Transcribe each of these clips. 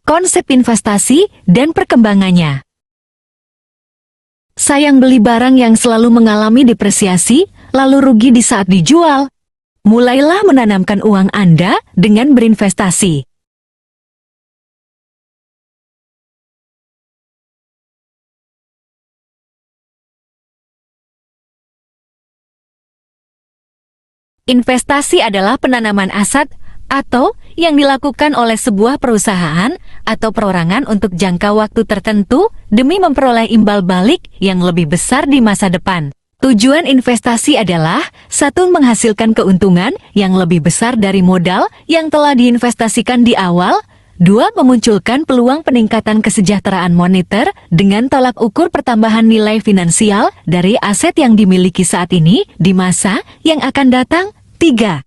konsep investasi, dan perkembangannya. Sayang beli barang yang selalu mengalami depresiasi, lalu rugi di saat dijual. Mulailah menanamkan uang Anda dengan berinvestasi. Investasi adalah penanaman aset atau yang dilakukan oleh sebuah perusahaan atau perorangan untuk jangka waktu tertentu demi memperoleh imbal balik yang lebih besar di masa depan. Tujuan investasi adalah 1. Menghasilkan keuntungan yang lebih besar dari modal yang telah diinvestasikan di awal. 2. Memunculkan peluang peningkatan kesejahteraan moneter dengan tolak ukur pertambahan nilai finansial dari aset yang dimiliki saat ini di masa yang akan datang. 3.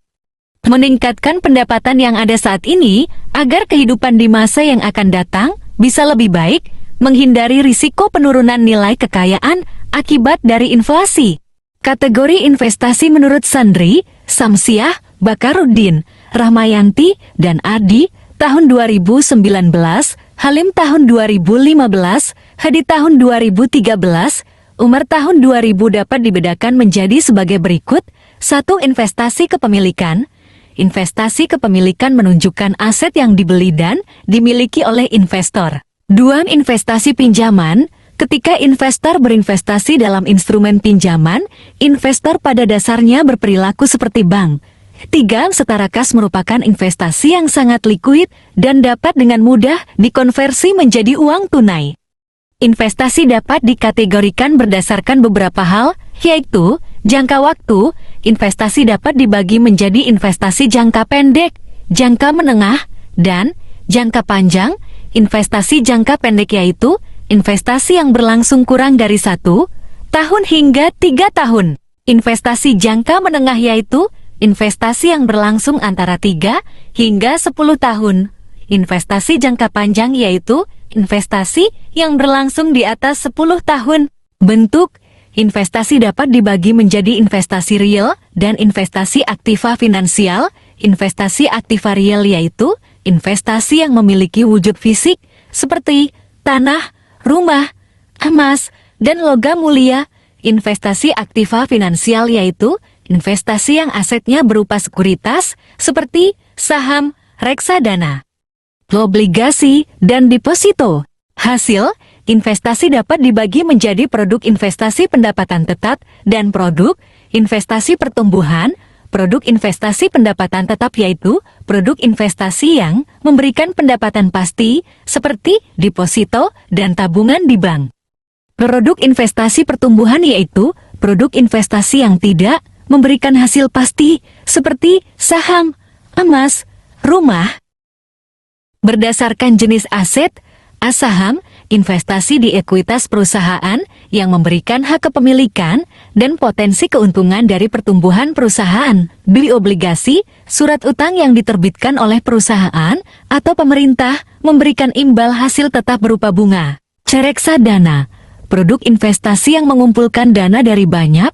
Meningkatkan pendapatan yang ada saat ini agar kehidupan di masa yang akan datang bisa lebih baik, menghindari risiko penurunan nilai kekayaan akibat dari inflasi. Kategori investasi menurut Sandri, Samsiah, Bakaruddin, Rahmayanti, dan Ardi tahun 2019, Halim tahun 2015, Hadi tahun 2013, Umar tahun 2000 dapat dibedakan menjadi sebagai berikut. 1. Investasi kepemilikan. Investasi kepemilikan menunjukkan aset yang dibeli dan dimiliki oleh investor. 2. Investasi pinjaman. Ketika investor berinvestasi dalam instrumen pinjaman, investor pada dasarnya berperilaku seperti bank. 3. Setara kas merupakan investasi yang sangat likuid dan dapat dengan mudah dikonversi menjadi uang tunai. Investasi dapat dikategorikan berdasarkan beberapa hal, yaitu jangka waktu. Investasi dapat dibagi menjadi investasi jangka pendek, jangka menengah, dan jangka panjang. Investasi jangka pendek yaitu investasi yang berlangsung kurang dari 1 tahun hingga 3 tahun. Investasi jangka menengah yaitu investasi yang berlangsung antara 3 hingga 10 tahun. Investasi jangka panjang yaitu investasi yang berlangsung di atas 10 tahun. Bentuk investasi dapat dibagi menjadi investasi real dan investasi aktiva finansial. Investasi aktiva real yaitu investasi yang memiliki wujud fisik seperti tanah, rumah, emas, dan logam mulia. Investasi aktiva finansial yaitu investasi yang asetnya berupa sekuritas seperti saham, reksadana, obligasi, dan deposito. Hasil investasi dapat dibagi menjadi produk investasi pendapatan tetap dan produk investasi pertumbuhan. Produk investasi pendapatan tetap yaitu produk investasi yang memberikan pendapatan pasti seperti deposito dan tabungan di bank. Produk investasi pertumbuhan yaitu produk investasi yang tidak memberikan hasil pasti seperti saham, emas, rumah. Berdasarkan jenis aset, saham, investasi di ekuitas perusahaan yang memberikan hak kepemilikan dan potensi keuntungan dari pertumbuhan perusahaan. B. Obligasi, surat utang yang diterbitkan oleh perusahaan atau pemerintah memberikan imbal hasil tetap berupa bunga. C. Reksadana, produk investasi yang mengumpulkan dana dari banyak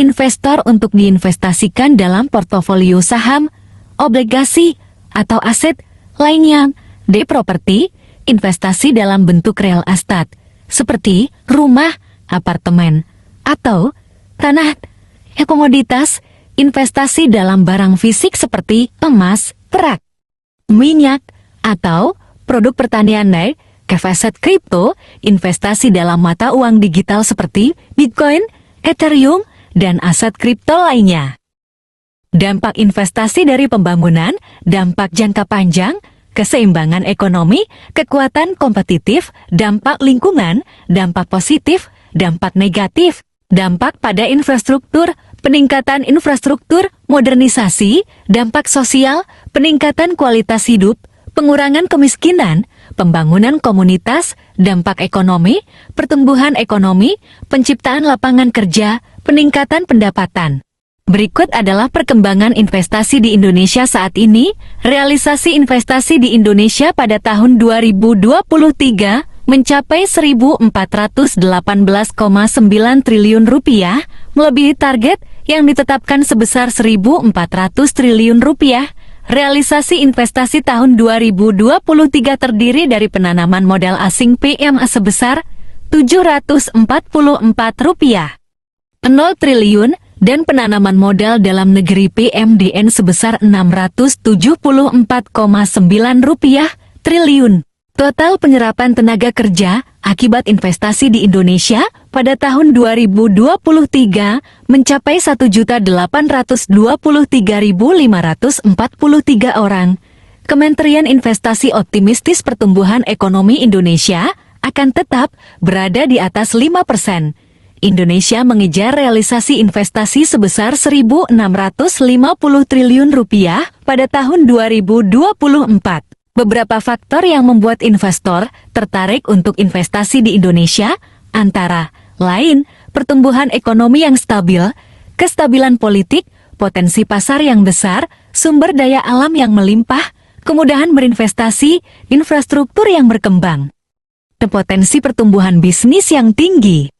investor untuk diinvestasikan dalam portofolio saham, obligasi, atau aset lainnya. D. Properti, investasi dalam bentuk real estate, seperti rumah, apartemen, atau tanah. Komoditas, investasi dalam barang fisik seperti emas, perak, minyak, atau produk pertanian. Aset kripto, investasi dalam mata uang digital seperti Bitcoin, Ethereum, dan aset kripto lainnya. Dampak investasi dari pembangunan, dampak jangka panjang, keseimbangan ekonomi, kekuatan kompetitif, dampak lingkungan, dampak positif, dampak negatif, dampak pada infrastruktur, peningkatan infrastruktur, modernisasi, dampak sosial, peningkatan kualitas hidup, pengurangan kemiskinan, pembangunan komunitas, dampak ekonomi, pertumbuhan ekonomi, penciptaan lapangan kerja, peningkatan pendapatan. Berikut adalah perkembangan investasi di Indonesia saat ini. Realisasi investasi di Indonesia pada tahun 2023 mencapai 1.418,9 triliun rupiah, melebihi target yang ditetapkan sebesar 1.400 triliun rupiah. Realisasi investasi tahun 2023 terdiri dari penanaman modal asing PMA sebesar Rp744,0 triliun dan penanaman modal dalam negeri PMDN sebesar Rp674,9 triliun. Total penyerapan tenaga kerja akibat investasi di Indonesia pada tahun 2023 mencapai 1.823.543 orang. Kementerian Investasi optimistis pertumbuhan ekonomi Indonesia akan tetap berada di atas 5%. Indonesia mengejar realisasi investasi sebesar Rp1.650 triliun pada tahun 2024. Beberapa faktor yang membuat investor tertarik untuk investasi di Indonesia antara lain pertumbuhan ekonomi yang stabil, kestabilan politik, potensi pasar yang besar, sumber daya alam yang melimpah, kemudahan berinvestasi, infrastruktur yang berkembang, dan potensi pertumbuhan bisnis yang tinggi.